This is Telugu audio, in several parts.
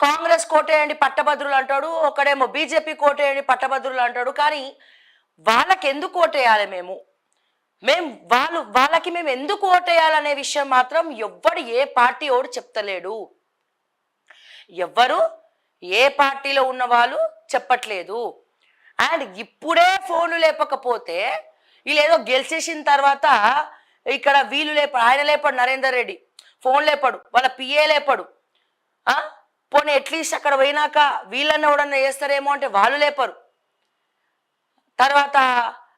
కాంగ్రెస్ కోటేయండి పట్టభద్రులు అంటాడు, ఒకడేమో బీజేపీ కోటేయండి పట్టభద్రులు అంటాడు. కానీ వాళ్ళకి ఎందుకు ఓటేయాలి వాళ్ళకి మేము ఎందుకు ఓటేయాలనే విషయం మాత్రం ఎవ్వడు ఏ పార్టీ ఓడు చెప్తలేడు. ఎవ్వరు ఏ పార్టీలో ఉన్న వాళ్ళు చెప్పట్లేదు. అండ్ ఇప్పుడే ఫోన్లు లేపకపోతే వీళ్ళేదో గెలిచేసిన తర్వాత ఇక్కడ వీళ్ళు లేపడు, ఆయన లేపడు, నరేందర్ రెడ్డి ఫోన్ లేపడు, వాళ్ళ పిఏ లేపడు. పోనీ అట్లీస్ట్ అక్కడ పోయినాక వీళ్ళన్న ఎవడన్నా చేస్తారేమో అంటే వాళ్ళు లేపరు. తర్వాత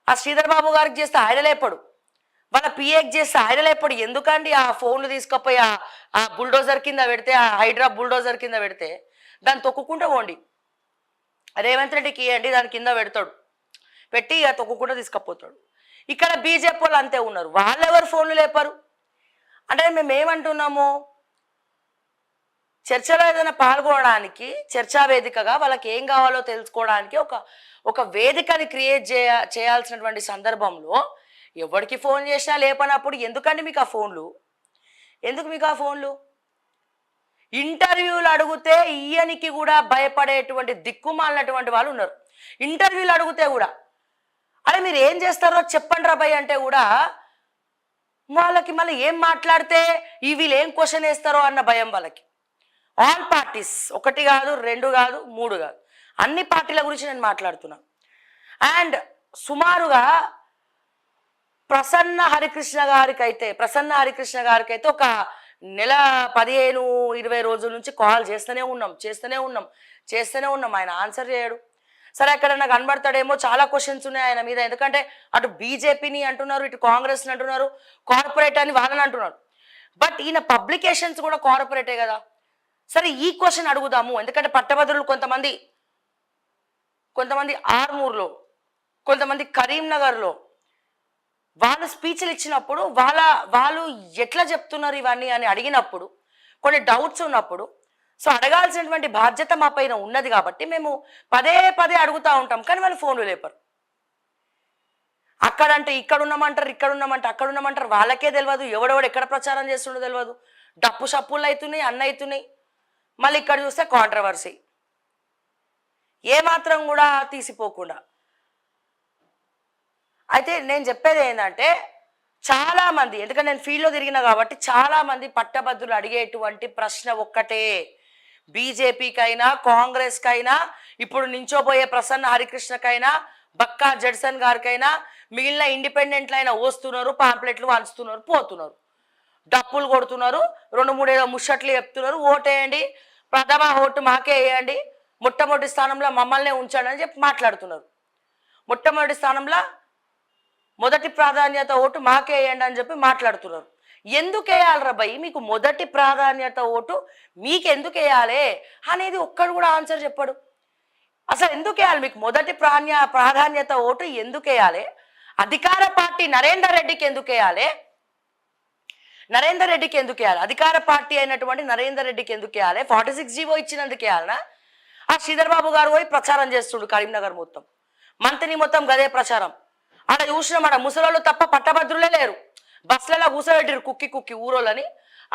ఆ శ్రీధర్ బాబు గారికి చేస్తే ఆయన లేపడు, వాళ్ళ పిఏకి చేస్తే ఆయన లేపడు. ఎందుకండి ఆ ఫోన్లు తీసుకుపోయి ఆ బుల్డోజర్ కింద పెడితే, ఆ హైడ్రా బుల్డోజర్ కింద పెడితే దాన్ని తొక్కుకుంటూ పోండి, రేవంత్ రెడ్డికి ఇవ్వండి, దాని కింద పెడతాడు, పెట్టి ఇక తొక్కుకుంటూ తీసుకుపోతాడు. ఇక్కడ బీజేపీ వాళ్ళు అంతే ఉన్నారు, వాళ్ళెవరు ఫోన్లు లేపరు. అంటే మేము ఏమంటున్నాము, చర్చలో ఏదైనా పాల్గొనడానికి చర్చా వేదికగా వాళ్ళకి ఏం కావాలో తెలుసుకోవడానికి ఒక వేదికని క్రియేట్ చేయాల్సినటువంటి సందర్భంలో ఎవరికి ఫోన్ చేసినా లేపనప్పుడు ఎందుకండి మీకు ఆ ఫోన్లు? ఎందుకు మీకు ఆ ఫోన్లు? ఇంటర్వ్యూలు అడిగితే ఈయనికి కూడా భయపడేటువంటి దిక్కుమాలినటువంటి వాళ్ళు ఉన్నారు. ఇంటర్వ్యూలు అడిగితే కూడా అరే మీరు ఏం చేస్తారో చెప్పండి రా భయ్ అంటే కూడా వాళ్ళకి మళ్ళీ ఏం మాట్లాడితే వీళ్ళు ఏం క్వశ్చన్ వేస్తారో అన్న భయం వాళ్ళకి. ఆల్ పార్టీస్, ఒకటి కాదు, రెండు కాదు, మూడు కాదు, అన్ని పార్టీల గురించి నేను మాట్లాడుతున్నా. అండ్ సుమారుగా ప్రసన్న హరికృష్ణ గారికి అయితే ఒక నెల 15-20 రోజుల నుంచి కాల్ చేస్తూనే ఉన్నాం. ఆయన ఆన్సర్ చేయడు. సరే అక్కడ నాకు కనబడతాడేమో, చాలా క్వశ్చన్స్ ఉన్నాయి ఆయన మీద. ఎందుకంటే అటు బీజేపీని అంటున్నారు, ఇటు కాంగ్రెస్ని అంటున్నారు, కార్పొరేట్ అని వాళ్ళని అంటున్నారు. బట్ ఈయన పబ్లికేషన్స్ కూడా కార్పొరేటే కదా. సరే ఈ క్వశ్చన్ అడుగుదాము. ఎందుకంటే పట్టభద్రులు కొంతమంది ఆర్మూర్లో, కొంతమంది కరీంనగర్లో వాళ్ళు స్పీచ్లు ఇచ్చినప్పుడు వాళ్ళు ఎట్లా చెప్తున్నారు ఇవన్నీ అని అడిగినప్పుడు, కొన్ని డౌట్స్ ఉన్నప్పుడు, సో అడగాల్సినటువంటి బాధ్యత మా పైన ఉన్నది కాబట్టి మేము పదే అడుగుతూ ఉంటాం. కానీ వాళ్ళు ఫోన్లు లేపరు. అక్కడంటే ఇక్కడ ఉన్నామంటారు, అక్కడ ఉన్నామంటారు, వాళ్ళకే తెలియదు. ఎవడెవడు ఎక్కడ ప్రచారం చేస్తుండో తెలియదు. డప్పు షప్పులు అవుతున్నాయి, అన్నీ అవుతున్నాయి. మళ్ళీ ఇక్కడ చూస్తే కాంట్రవర్సీ, ఏమాత్రం కూడా తీసిపోకుండా. అయితే నేను చెప్పేది ఏంటంటే చాలామంది, ఎందుకంటే నేను ఫీల్డ్లో తిరిగినా కాబట్టి చాలామంది పట్టభద్రులు అడిగేటువంటి ప్రశ్న ఒక్కటే, బీజేపీకైనా కాంగ్రెస్కైనా ఇప్పుడు నించోబోయే ప్రసన్న హరికృష్ణకైనా బక్కా జడ్సన్ గారికైనా మిగిలిన ఇండిపెండెంట్లు అయినా వస్తున్నారు, పాంప్లెట్లు వంచుతున్నారు, పోతున్నారు, డప్పులు కొడుతున్నారు, 2-3 ఏదో ముచ్చట్లు చెప్తున్నారు, ఓటేయండి, ప్రథమ ఓటు మాకే వేయండి, మొట్టమొదటి స్థానంలో మమ్మల్నే ఉంచండి అని చెప్పి మాట్లాడుతున్నారు. మొట్టమొదటి స్థానంలో మొదటి ప్రాధాన్యత ఓటు మాకే వేయండి అని చెప్పి మాట్లాడుతున్నారు. ఎందుకు వేయాలరా భయ్ మీకు మొదటి ప్రాధాన్యత ఓటు? మీకు ఎందుకు వేయాలి అనేది ఒక్కడు కూడా ఆన్సర్ చెప్పడు. అసలు ఎందుకు వేయాలి మీకు మొదటి ప్రాధాన్యత ఓటు? ఎందుకు వేయాలి? అధికార పార్టీ నరేందర్ రెడ్డికి ఎందుకు వేయాలి? అధికార పార్టీ అయినటువంటి నరేందర్ రెడ్డికి ఎందుకు వేయాలి? 46 జీవో ఇచ్చినందుకు వేయాలనా? ఆ శ్రీధర్ బాబు గారు పోయి ప్రచారం చేస్తుండు కరీంనగర్ మొత్తం, మంత్రి మొత్తం గదే ప్రచారం. ఆడ చూసినాం, ఆడ ముసలోళ్ళు తప్ప పట్టభద్రులే లేరు. బస్సులలో కూర్చోబెట్టారు కుక్కి ఊరోళ్ళని,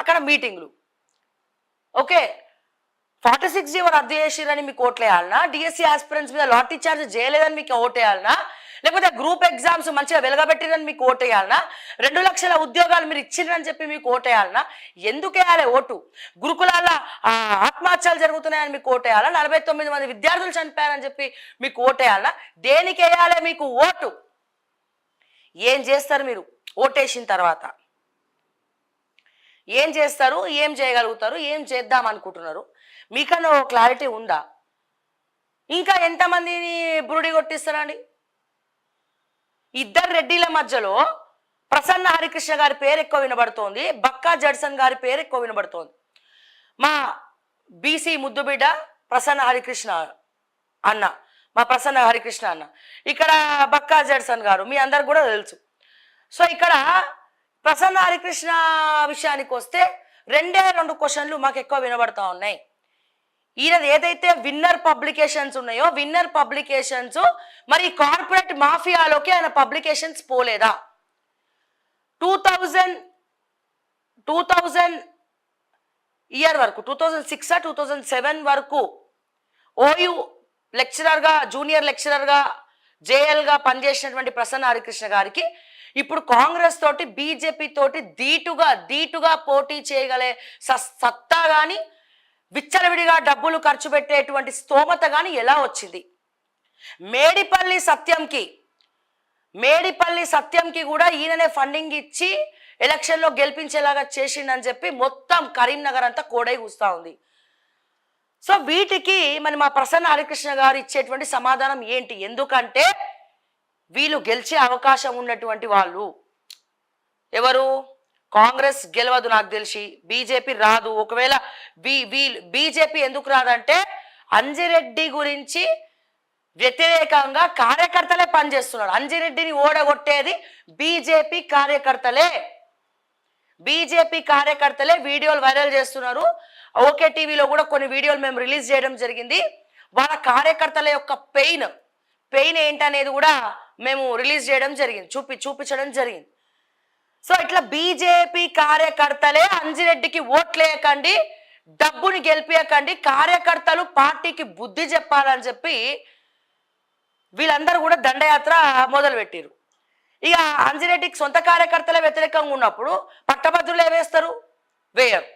అక్కడ మీటింగ్లు. ఓకే, 46 జీవో రద్దు చేసిరని మీకు ఓట్లేయాలనా? డిఎస్సి ఆస్పిరెంట్స్ మీద లాటరీ ఛార్జ్ చేయలేదని మీకు ఓటేయాలనా? లేకపోతే గ్రూప్ ఎగ్జామ్స్ మంచిగా వెలగబెట్టిరని మీకు ఓటేయాలనా? 2 లక్షల ఉద్యోగాలు మీరు ఇచ్చిరని చెప్పి మీకు ఓటేయాలనా? ఎందుకు వేయాలి ఓటు? గురుకులాల ఆత్మహత్యలు జరుగుతున్నాయని మీకు ఓటేయాలా? 49 మంది విద్యార్థులు చనిపోయారని చెప్పి మీకు ఓటేయాలనా? దేనికి వేయాలి మీకు ఓటు? ఏం చేస్తారు మీరు ఓటేసిన తర్వాత? ఏం చేస్తారు? ఏం చేయగలుగుతారు? ఏం చేద్దాం అనుకుంటున్నారు? మీకన్నా ఓ క్లారిటీ ఉందా? ఇంకా ఎంతమందిని బురుడి కొట్టిస్తారండి? 2 రెడ్డిల మధ్యలో ప్రసన్న హరికృష్ణ గారి పేరు ఎక్కువ వినబడుతోంది, బక్కా జడ్సన్ గారి పేరు ఎక్కువ వినబడుతోంది. మా బీసీ ముద్దుబిడ్డ ప్రసన్న హరికృష్ణ అన్న, ఇక్కడ బక్కా జడ్సన్ గారు మీ అందరికి కూడా తెలుసు. సో ఇక్కడ ప్రసన్న హరికృష్ణ విషయానికి వస్తే 2 క్వశ్చన్లు మాకు ఎక్కువ వినబడతా ఉన్నాయి. ఈయనది ఏదైతే విన్నర్ పబ్లికేషన్స్ ఉన్నాయో, విన్నర్ పబ్లికేషన్స్ మరి కార్పొరేట్ మాఫియాలోకి ఆయన పబ్లికేషన్స్ పోలేదా? 2000 ఇయర్ వరకు 2006 2007 వరకు ఓయూ లెక్చరర్గా జూనియర్ లెక్చరర్గా జేఎల్గా పనిచేసినటువంటి ప్రసన్న హరికృష్ణ గారికి ఇప్పుడు కాంగ్రెస్ తోటి బీజేపీ తోటి ధీటుగా పోటీ చేయగలే సత్తా కానీ విచ్చలవిడిగా డబ్బులు ఖర్చు పెట్టేటువంటి స్తోమత కానీ ఎలా వచ్చింది? మేడిపల్లి సత్యంకి కూడా ఈయననే ఫండింగ్ ఇచ్చి ఎలక్షన్లో గెలిపించేలాగా చేసిండని చెప్పి మొత్తం కరీంనగర్ అంతా కోడై కూస్తా ఉంది. సో వీటికి మరి మా ప్రసన్న హరికృష్ణ గారు ఇచ్చేటువంటి సమాధానం ఏంటి? ఎందుకంటే వీళ్ళు గెలిచే అవకాశం ఉన్నటువంటి వాళ్ళు ఎవరు? కాంగ్రెస్ గెలవదు నాకు తెలిసి, బీజేపీ రాదు. ఒకవేళ బీజేపీ ఎందుకు రాదంటే అంజిరెడ్డి గురించి వ్యతిరేకంగా కార్యకర్తలే పనిచేస్తున్నారు. అంజిరెడ్డిని ఓడగొట్టేది బీజేపీ కార్యకర్తలే వీడియోలు వైరల్ చేస్తున్నారు. ఓకే టీవీలో కూడా కొన్ని వీడియోలు మేము రిలీజ్ చేయడం జరిగింది. వాళ్ళ కార్యకర్తల యొక్క పెయిన్ ఏంటనేది కూడా మేము రిలీజ్ చేయడం జరిగింది, చూపించడం జరిగింది. సో ఇట్లా బీజేపీ కార్యకర్తలే అంజిరెడ్డికి ఓట్లేయకండి, డబ్బుని గెలిపియకండి, కార్యకర్తలు పార్టీకి బుద్ధి చెప్పాలని చెప్పి వీళ్ళందరూ కూడా దండయాత్ర మొదలుపెట్టారు. ఇక అంజిరెడ్డికి సొంత కార్యకర్తలే వ్యతిరేకంగా ఉన్నప్పుడు పట్టభద్రులు ఏవేస్తారు? వేయరు.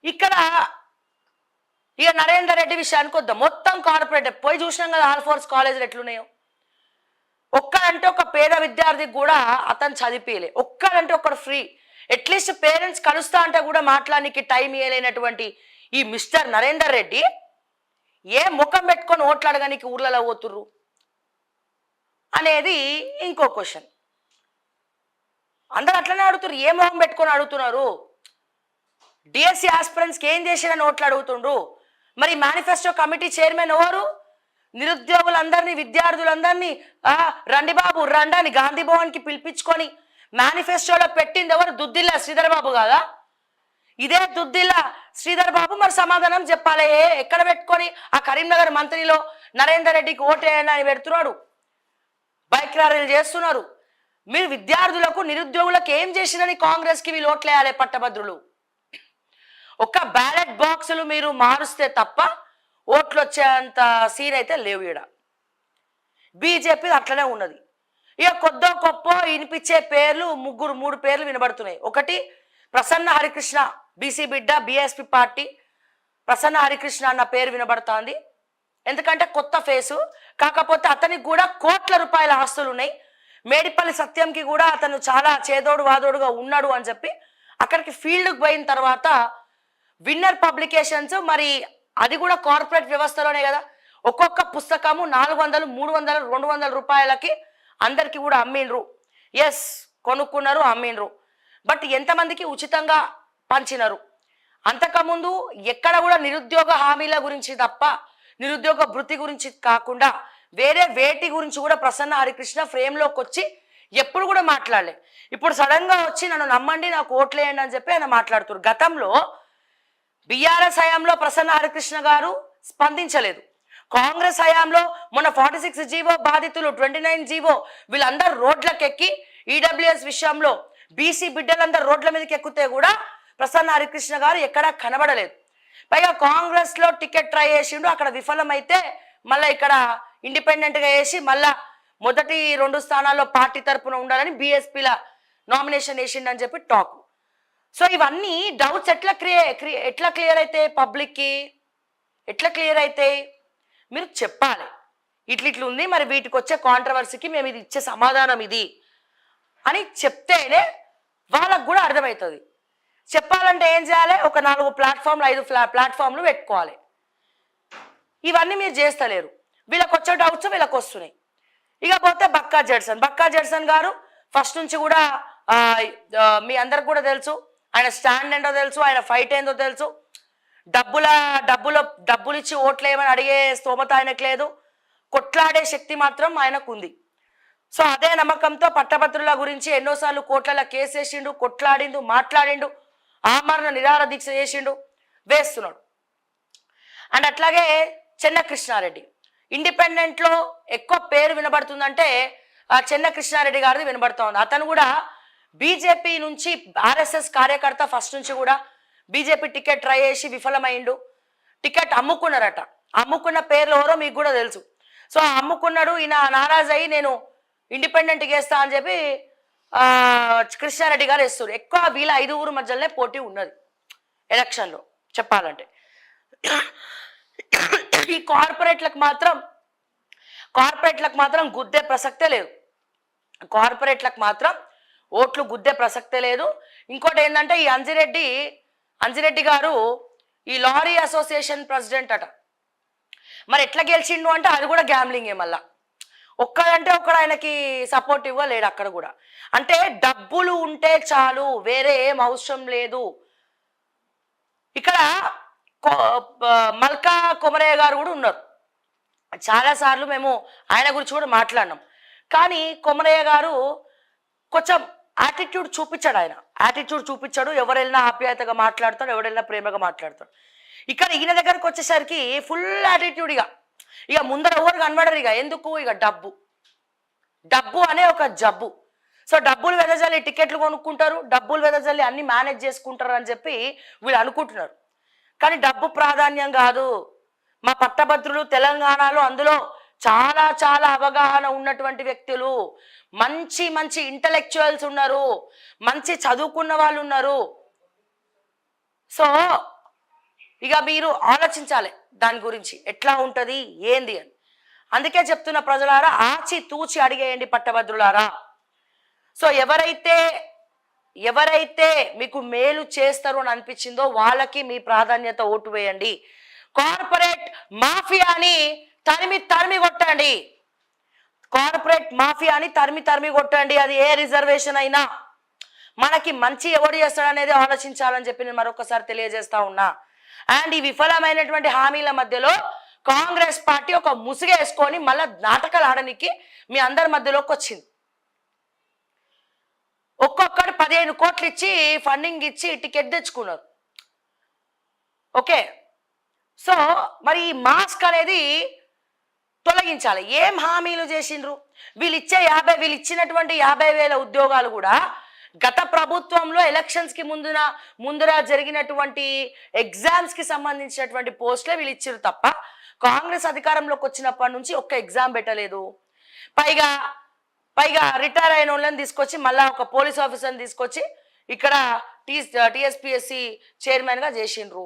ఇక్కడ ఇక నరేందర్ రెడ్డి విషయానికి వద్దాం. మొత్తం కార్పొరేట్ పోయి చూసినాం కదా ఆల్ఫోర్స్ కాలేజీలు ఎట్లున్నాయో. ఒక్కడంటే ఒక పేద విద్యార్థికి కూడా అతను చదివిలే, ఒక్కడంటే ఒక్కడు ఫ్రీ. అట్లీస్ట్ పేరెంట్స్ కలుస్తా అంటే కూడా మాట్లాడడానికి టైం ఇవ్వలేనటువంటి ఈ మిస్టర్ నరేందర్ రెడ్డి ఏ ముఖం పెట్టుకొని ఓట్లాడగానికి ఊర్లలో పోతుర్రు అనేది ఇంకో క్వశ్చన్. అందరూ అట్లనే అడుగుతున్నారు, ఏ మొహం పెట్టుకొని అడుగుతున్నారు? డిఎస్సి ఆస్పిరెంట్స్కి ఏం చేసిరని ఓట్లు అడుగుతుండ్రు. మరి మేనిఫెస్టో కమిటీ చైర్మన్ ఎవరు? నిరుద్యోగులందరినీ విద్యార్థులందరినీ రండి బాబు రండి అని గాంధీ భవన్కి పిలిపించుకొని మేనిఫెస్టోలో పెట్టింది ఎవరు? దుద్దిల్ల శ్రీధర్ బాబు కాదా? ఇదే దుద్దిల్ల శ్రీధర్ బాబు మరి సమాధానం చెప్పాలి. ఎక్కడ పెట్టుకొని ఆ కరీంనగర్ మంత్రిలో నరేందర్ రెడ్డికి ఓటేయండి అని పెడుతున్నాడు, బైక్ ర్యాలీలు చేస్తున్నారు. మీరు విద్యార్థులకు నిరుద్యోగులకు ఏం చేసిరని కాంగ్రెస్కి వీళ్ళు ఓట్లేయాలి పట్టభద్రులు? ఒక బ్యాలెట్ బాక్సులు మీరు మారుస్తే తప్ప ఓట్లు వచ్చేంత సీన్ అయితే లేవు. ఈడ బీజేపీ అట్లనే ఉన్నది. ఇక కొద్దో గొప్ప వినిపించే పేర్లు మూడు పేర్లు వినబడుతున్నాయి. ఒకటి ప్రసన్న హరికృష్ణ, బీసీ బిడ్డ, బీఎస్పీ పార్టీ ప్రసన్న హరికృష్ణ అన్న పేరు వినబడుతోంది. ఎందుకంటే కొత్త ఫేసు, కాకపోతే అతనికి కూడా కోట్ల రూపాయల ఆస్తులు ఉన్నాయి. మేడిపల్లి సత్యంకి కూడా అతను చాలా చేదోడు వాదోడుగా ఉన్నాడు అని చెప్పి అక్కడికి ఫీల్డ్కి పోయిన తర్వాత విన్నర్ పబ్లికేషన్స్, మరి అది కూడా కార్పొరేట్ వ్యవస్థలోనే కదా, ఒక్కొక్క పుస్తకము 400, 300, 200 రూపాయలకి అందరికి కూడా అమ్మిండ్రు. ఎస్, కొనుక్కున్నారు, అమ్మిండ్రు. బట్ ఎంతమందికి ఉచితంగా పంచినారు? అంతకుముందు ఎక్కడ కూడా నిరుద్యోగ హామీల గురించి తప్ప, నిరుద్యోగ వృత్తి గురించి కాకుండా వేరే వేటి గురించి కూడా ప్రసన్న హరికృష్ణ ఫ్రేమ్లోకి వచ్చి ఎప్పుడు కూడా మాట్లాడలే. ఇప్పుడు సడన్గా వచ్చి నన్ను నమ్మండి, నాకు ఓట్లేయండి అని చెప్పి ఆయన మాట్లాడుతున్నారు. గతంలో బీఆర్ఎస్ హయాంలో ప్రసన్న హరికృష్ణ గారు స్పందించలేదు. కాంగ్రెస్ హయాంలో మొన్న 46 జీవో బాధితులు, 29 జీవో వీళ్ళందరూ రోడ్లకు ఎక్కి ఈడబ్ల్యూఎస్ విషయంలో బీసీ బిడ్డలందరూ రోడ్ల మీదకి ఎక్కితే కూడా ప్రసన్న హరికృష్ణ గారు ఎక్కడా కనబడలేదు. పైగా కాంగ్రెస్లో టికెట్ ట్రై చేసిండు, అక్కడ విఫలమైతే మళ్ళీ ఇక్కడ ఇండిపెండెంట్గా వేసి మళ్ళా మొదటి 2 స్థానాల్లో పార్టీ తరఫున ఉండాలని బీఎస్పీల నామినేషన్ వేసిండని చెప్పి టాక్. సో ఇవన్నీ డౌట్స్ ఎట్లా క్లియర్ అయితే పబ్లిక్కి ఎట్లా క్లియర్ అయితే మీరు చెప్పాలి. ఇట్లా ఉంది, మరి వీటికి వచ్చే కాంట్రవర్సీకి మేము ఇది ఇచ్చే సమాధానం ఇది అని చెప్తేనే వాళ్ళకు కూడా అర్థమవుతుంది. చెప్పాలంటే ఏం చేయాలి? ఒక 4 ప్లాట్ఫామ్లు 5 ప్లాట్ఫామ్లు పెట్టుకోవాలి. ఇవన్నీ మీరు చేస్తలేరు. వీళ్ళకి వచ్చే డౌట్స్ వీళ్ళకి వస్తున్నాయి. ఇక పోతే బక్కా జడ్సన్ గారు ఫస్ట్ నుంచి కూడా మీ అందరికి కూడా తెలుసు, ఆయన స్టాండ్ ఏంటో తెలుసు, ఆయన ఫైట్ ఏందో తెలుసు. డబ్బులు ఇచ్చి ఓట్లు ఏమని అడిగే స్తోమత ఆయనకు లేదు, కొట్లాడే శక్తి మాత్రం ఆయనకు ఉంది. సో అదే నమ్మకంతో పట్టభద్రుల గురించి ఎన్నోసార్లు కోట్లలో కేసు వేసిండు, కొట్లాడిండు, మాట్లాడిండు, ఆమరణ నిరాహార దీక్ష చేసిండు, వేస్తున్నాడు. అండ్ అట్లాగే చెన్న కృష్ణారెడ్డి ఇండిపెండెంట్లో ఎక్కువ పేరు వినబడుతుందంటే చెన్న కృష్ణారెడ్డి గారిది వినబడుతూ ఉంది. అతను కూడా బీజేపీ నుంచి ఆర్ఎస్ఎస్ కార్యకర్త, ఫస్ట్ నుంచి కూడా బీజేపీ టికెట్ ట్రై చేసి విఫలమైండు, టికెట్ అమ్ముకున్నారట. అమ్ముకున్న పేర్లు ఎవరో మీకు కూడా తెలుసు. సో అమ్ముకున్నాడు, ఈయన నారాజ్ అయ్యి నేను ఇండిపెండెంట్ వేస్తా అని చెప్పి కృష్ణారెడ్డి గారు వేస్తారు. ఎక్కువ వీళ్ళ 5 మధ్యలోనే పోటీ ఉన్నది ఎలక్షన్లో చెప్పాలంటే. ఈ కార్పొరేట్లకు మాత్రం గుద్దే ప్రసక్తే లేదు. కార్పొరేట్లకు మాత్రం ఓట్లు గుద్దే ప్రసక్తే లేదు. ఇంకోటి ఏంటంటే ఈ అంజిరెడ్డి గారు ఈ లారీ అసోసియేషన్ ప్రెసిడెంట్ అట. మరి ఎట్లా గెలిచిండు అంటే అది కూడా గ్యాంబ్లింగే. మళ్ళా ఒక్కడంటే ఒక్కడు ఆయనకి సపోర్టివ్గా లేడు అక్కడ కూడా. అంటే డబ్బులు ఉంటే చాలు, వేరే ఏం అవసరం లేదు. ఇక్కడ మల్కా కొమరయ్య గారు కూడా ఉన్నారు. చాలాసార్లు మేము ఆయన గురించి కూడా మాట్లాడినాం. కానీ కొమరయ్య గారు కొంచెం యాటిట్యూడ్ చూపించాడు. యాటిట్యూడ్ చూపించాడు. ఎవరెళ్ళినా ఆప్యాయతగా మాట్లాడతాడు, ఎవరెళ్ళినా ప్రేమగా మాట్లాడతాడు. ఇక్కడ ఈయన దగ్గరకు వచ్చేసరికి ఫుల్ యాటిట్యూడ్. ఇక ముందర ఎవరు కనబడరు. ఎందుకు? డబ్బు అనే ఒక జబ్బు. సో డబ్బులు వెదజల్లి టికెట్లు కొనుక్కుంటారు, డబ్బులు వెదజల్లి అన్ని మేనేజ్ చేసుకుంటారు అని చెప్పి వీళ్ళు అనుకుంటున్నారు. కానీ డబ్బు ప్రాధాన్యం కాదు. మా పట్టభద్రులు తెలంగాణలో అందులో చాలా చాలా అవగాహన ఉన్నటువంటి వ్యక్తులు, మంచి మంచి ఇంటలెక్చువల్స్ ఉన్నారు, మంచి చదువుకున్న వాళ్ళు ఉన్నారు. సో ఇక మీరు ఆలోచించాలి దాని గురించి ఎట్లా ఉంటుంది ఏంది అని. అందుకే చెప్తున్న ప్రజలారా, ఆచి తూచి అడిగేయండి పట్టభద్రులారా. సో ఎవరైతే మీకు మేలు చేస్తారు అని అనిపించిందో వాళ్ళకి మీ ప్రాధాన్యత ఓటు వేయండి. కార్పొరేట్ మాఫియాని తరిమి కొట్టండి. కార్పొరేట్ మాఫియాని తరిమి కొట్టండి. అది ఏ రిజర్వేషన్ అయినా మనకి మంచి ఎవడు చేస్తాడనేది ఆలోచించాలని చెప్పి నేను మరొకసారి తెలియజేస్తా ఉన్నా. అండ్ ఈ విఫలమైనటువంటి హామీల మధ్యలో కాంగ్రెస్ పార్టీ ఒక ముసుగేసుకొని మళ్ళీ నాటకాలు ఆడడానికి మీ అందరి మధ్యలోకి వచ్చింది. ఒక్కొక్కటి 15 కోట్లు ఇచ్చి ఫండింగ్ ఇచ్చి టికెట్ తెచ్చుకున్నారు. ఓకే, సో మరి ఈ మాస్క్ అనేది తొలగించాలి. ఏం హామీలు చేసిండ్రు? వీళ్ళు ఇచ్చినటువంటి 50,000 ఉద్యోగాలు కూడా గత ప్రభుత్వంలో ఎలక్షన్స్ కి ముందర జరిగినటువంటి ఎగ్జామ్స్ కి సంబంధించినటువంటి పోస్టులే వీళ్ళు ఇచ్చారు తప్ప కాంగ్రెస్ అధికారంలోకి వచ్చినప్పటి నుంచి ఒక్క ఎగ్జామ్ పెట్టలేదు. పైగా రిటైర్ అయిన వాళ్ళని తీసుకొచ్చి మళ్ళా ఒక పోలీస్ ఆఫీసర్ని తీసుకొచ్చి ఇక్కడ టీఎస్పీఎస్సీ చైర్మన్గా చేసిండ్రు.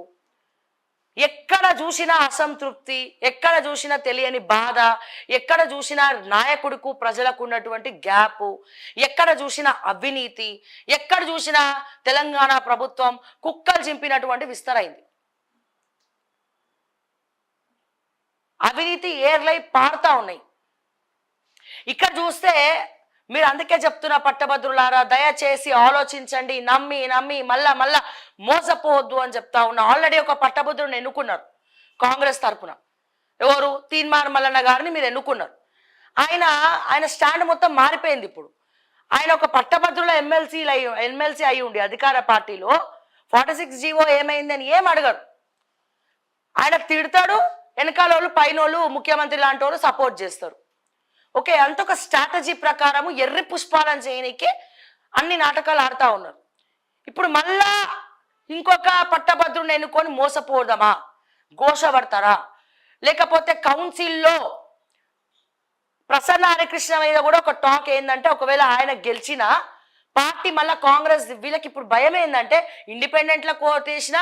ఎక్కడ చూసినా అసంతృప్తి, ఎక్కడ చూసినా తెలియని బాధ, ఎక్కడ చూసినా నాయకుడికి ప్రజలకు ఉన్నటువంటి గ్యాపు, ఎక్కడ చూసినా అవినీతి, ఎక్కడ చూసినా తెలంగాణ ప్రభుత్వం కుక్కలు చింపినటువంటి విస్తరైంది. అవినీతి ఏర్లై పారుతా ఉన్నాయి. ఇక్కడ చూస్తే మీరు అందుకే చెప్తున్నా పట్టభద్రులారా, దయచేసి ఆలోచించండి. నమ్మి మళ్ళా మోసపోవద్దు అని చెప్తా ఉన్నా. ఆల్రెడీ ఒక పట్టభద్రుని ఎన్నుకున్నారు కాంగ్రెస్ తరఫున. ఎవరు? తీన్మార్ మల్లన్న గారిని మీరు ఎన్నుకున్నారు. ఆయన స్టాండ్ మొత్తం మారిపోయింది. ఇప్పుడు ఆయన ఒక పట్టభద్రుల ఎమ్మెల్సీ అయి ఉండి అధికార పార్టీలో 46 జీవో ఏమైందని ఏం అడగరు. ఆయన తిడతాడు, వెనకాల వాళ్ళు పైనోళ్ళు ముఖ్యమంత్రి లాంటి వాళ్ళు సపోర్ట్ చేస్తారు. ఓకే, అంత ఒక స్ట్రాటజీ ప్రకారము ఎర్రి పుష్పాలను చేయనికే అన్ని నాటకాలు ఆడుతూ ఉన్నారు. ఇప్పుడు మళ్ళా ఇంకొక పట్టభద్రుని ఎన్నుకొని మోసపోదామా, ఘోషపడతారా? లేకపోతే కౌన్సిల్లో ప్రసన్న హరికృష్ణ మీద కూడా ఒక టాక్ ఏంటంటే, ఒకవేళ ఆయన గెలిచిన పార్టీ మళ్ళీ కాంగ్రెస్, వీళ్ళకి ఇప్పుడు భయం ఏంటంటే ఇండిపెండెంట్లకు ఓటేసినా,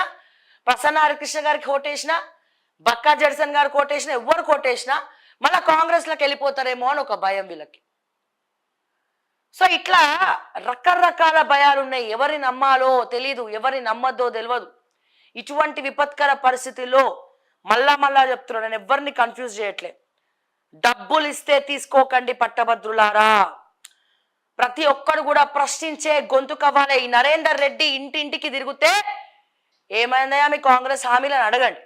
ప్రసన్న హరికృష్ణ గారికి ఓటేసినా, బక్కా జడ్సన్ గారికి ఓటేసినా, ఎవరు ఓటేసినా మళ్ళీ కాంగ్రెస్లోకి వెళ్ళిపోతారేమో అని ఒక భయం వీళ్ళకి. సో ఇట్లా రకరకాల భయాలు ఉన్నాయి. ఎవరిని నమ్మాలో తెలీదు, ఎవరిని నమ్మద్దో తెలియదు. ఇటువంటి విపత్కర పరిస్థితుల్లో మళ్ళా చెప్తున్నాను, నేను ఎవరిని కన్ఫ్యూజ్ చేయట్లే. డబ్బులు ఇస్తే తీసుకోకండి పట్టభద్రులారా. ప్రతి ఒక్కరు కూడా ప్రశ్నించే గొంతు కవ్వాలి. ఈ నరేందర్ రెడ్డి ఇంటింటికి తిరిగితే ఏమైందయా మీ కాంగ్రెస్ హామీలను అడగండి.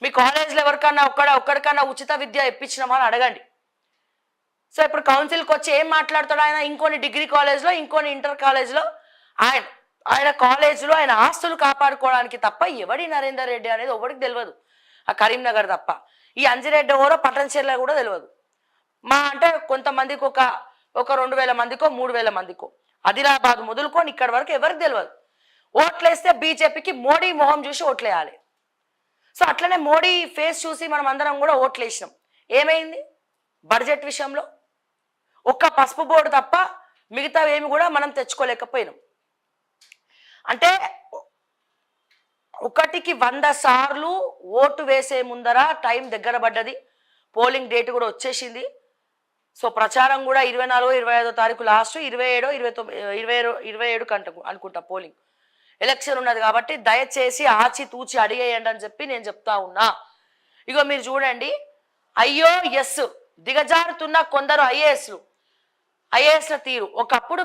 మీ కాలేజీలో ఎవరికన్నా ఒక్కడికన్నా ఉచిత విద్య ఇప్పించినామా అని అడగండి. సో ఇప్పుడు కౌన్సిల్కి వచ్చి ఏం మాట్లాడతాడు ఆయన? ఇంకొన్ని డిగ్రీ కాలేజ్లో, ఇంకొన్ని ఇంటర్ కాలేజ్లో ఆయన కాలేజీలో ఆయన ఆస్తులు కాపాడుకోవడానికి తప్ప ఎవడి నరేందర్ రెడ్డి అనేది ఎవరికి తెలియదు. ఆ కరీంనగర్ తప్ప. ఈ అంజిరెడ్డి ఎవరో పట్టణచెర్ల కూడా తెలియదు. మా అంటే కొంతమందికి ఒక 2,000 మందికో 3,000 మందికో, ఆదిలాబాద్ మొదలుకొని ఇక్కడి వరకు ఎవరికి తెలియదు. ఓట్లేస్తే బీజేపీకి మోడీ మొహం చూసి ఓట్లేయాలి. సో అట్లనే మోడీ ఫేస్ చూసి మనం అందరం కూడా ఓట్లేసినాం. ఏమైంది బడ్జెట్ విషయంలో? ఒక్క పసుపు బోర్డు తప్ప మిగతా ఏమి కూడా మనం తెచ్చుకోలేకపోయినాం. అంటే 1కి 100 సార్లు ఓటు వేసే ముందర టైం దగ్గర పడ్డది. పోలింగ్ డేట్ కూడా వచ్చేసింది. సో ప్రచారం కూడా 24, 25 తారీఖు లాస్ట్, 27, 29, 27 అనుకుంటా పోలింగ్. ఎలక్షన్ ఉన్నది కాబట్టి దయచేసి ఆచి తూచి అడిగేయండి అని చెప్పి నేను చెప్తా ఉన్నా. ఇగో మీరు చూడండి, అయ్యో ఎస్ దిగజారుతున్న కొందరు ఐఏఎస్ల తీరు. ఒకప్పుడు